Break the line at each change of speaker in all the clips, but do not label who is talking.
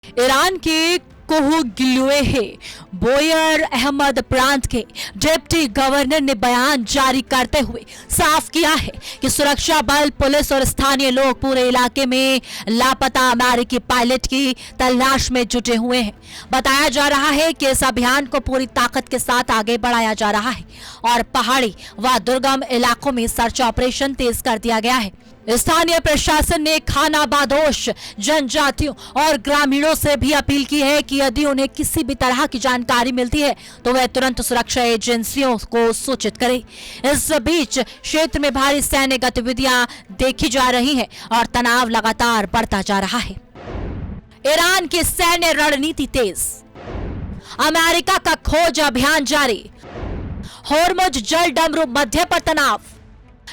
Iran के कोहगिलुए बोयर अहमद प्रांत के डिप्टी गवर्नर ने बयान जारी करते हुए साफ किया है कि सुरक्षा बल, पुलिस और स्थानीय लोग पूरे इलाके में लापता अमेरिकी पायलट की तलाश में जुटे हुए हैं। बताया जा रहा है कि इस अभियान को पूरी ताकत के साथ आगे बढ़ाया जा रहा है और पहाड़ी व दुर्गम इलाकों में सर्च ऑपरेशन तेज कर दिया गया है। स्थानीय प्रशासन ने खानाबदोश जनजातियों और ग्रामीणों से भी अपील की है कि यदि उन्हें किसी भी तरह की जानकारी मिलती है तो वह तुरंत सुरक्षा एजेंसियों को सूचित करें। इस बीच क्षेत्र में भारी सैन्य गतिविधियां देखी जा रही हैं और तनाव लगातार बढ़ता जा रहा है। ईरान की सैन्य रणनीति तेज, अमेरिका का खोज अभियान जारी, होर्मुज जल डमरू मध्य पर तनाव।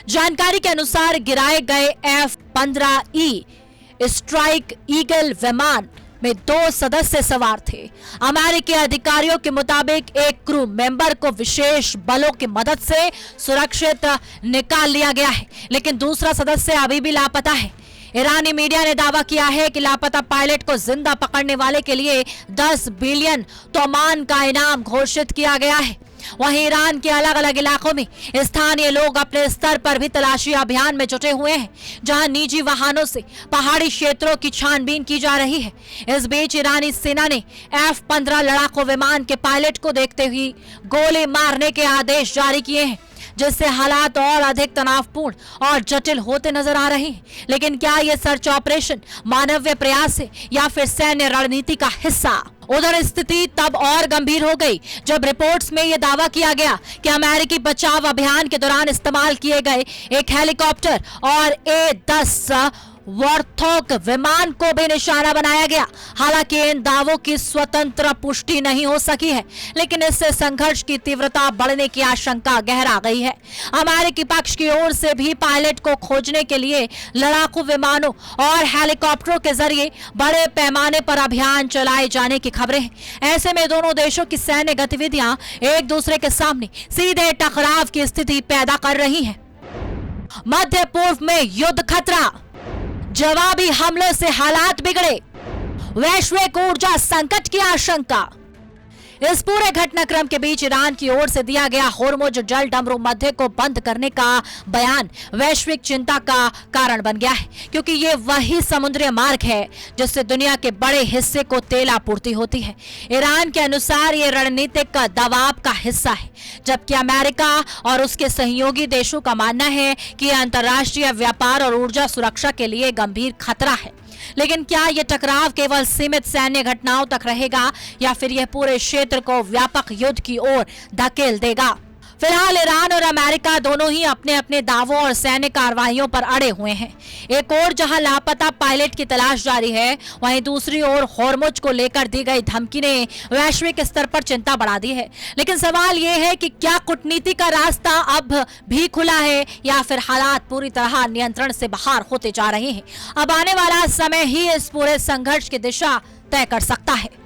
जानकारी के अनुसार गिराए गए F-15E स्ट्राइक ईगल विमान में 2 सदस्य सवार थे। अमेरिकी अधिकारियों के मुताबिक एक क्रू मेंबर को विशेष बलों की मदद से सुरक्षित निकाल लिया गया है, लेकिन दूसरा सदस्य अभी भी लापता है। ईरानी मीडिया ने दावा किया है कि लापता पायलट को जिंदा पकड़ने वाले के लिए 10 बिलियन तोमान का इनाम घोषित किया गया है। वहीं ईरान के अलग अलग इलाकों में स्थानीय लोग अपने स्तर पर भी तलाशी अभियान में जुटे हुए हैं, जहां निजी वाहनों से पहाड़ी क्षेत्रों की छानबीन की जा रही है। इस बीच ईरानी सेना ने F-15 लड़ाकू विमान के पायलट को देखते हुए गोली मारने के आदेश जारी किए हैं, जिससे हालात और अधिक तनावपूर्ण और जटिल होते नजर आ रहे हैं। लेकिन क्या यह सर्च ऑपरेशन मानवीय प्रयास है या फिर सैन्य रणनीति का हिस्सा? उधर स्थिति तब और गंभीर हो गई जब रिपोर्ट्स में यह दावा किया गया कि अमेरिकी बचाव अभियान के दौरान इस्तेमाल किए गए एक हेलीकॉप्टर और A-10 वॉर्थॉग विमान को भी निशाना बनाया गया। हालांकि इन दावों की स्वतंत्र पुष्टि नहीं हो सकी है, लेकिन इससे संघर्ष की तीव्रता बढ़ने की आशंका गहरा गई है। अमेरिकी पक्ष की ओर से भी पायलट को खोजने के लिए लड़ाकू विमानों और हेलीकॉप्टरों के जरिए बड़े पैमाने पर अभियान चलाए जाने की खबरें हैं। ऐसे में दोनों देशों की सैन्य गतिविधियां एक दूसरे के सामने सीधे टकराव की स्थिति पैदा कर रही हैं। मध्य पूर्व में युद्ध खतरा, जवाबी हमलों से हालात बिगड़े, वैश्विक ऊर्जा संकट की आशंका। इस पूरे घटनाक्रम के बीच ईरान की ओर से दिया गया होर्मुज जल डमरू मध्य को बंद करने का बयान वैश्विक चिंता का कारण बन गया है, क्योंकि ये वही समुद्री मार्ग है जिससे दुनिया के बड़े हिस्से को तेल आपूर्ति होती है। ईरान के अनुसार ये रणनीतिक दबाव का हिस्सा है, जबकि अमेरिका और उसके सहयोगी देशों का मानना है कि यह अंतर्राष्ट्रीय व्यापार और ऊर्जा सुरक्षा के लिए गंभीर खतरा है। लेकिन क्या यह टकराव केवल सीमित सैन्य घटनाओं तक रहेगा या फिर यह पूरे क्षेत्र को व्यापक युद्ध की ओर धकेल देगा? फिलहाल ईरान और अमेरिका दोनों ही अपने अपने दावों और सैन्य कार्रवाइयों पर अड़े हुए हैं। एक ओर जहां लापता पायलट की तलाश जारी है, वहीं दूसरी ओर होर्मुज को लेकर दी गई धमकी ने वैश्विक स्तर पर चिंता बढ़ा दी है। लेकिन सवाल यह है कि क्या कूटनीति का रास्ता अब भी खुला है या फिर हालात पूरी तरह नियंत्रण से बाहर होते जा रहे हैं? अब आने वाला समय ही इस पूरे संघर्ष की दिशा तय कर सकता है।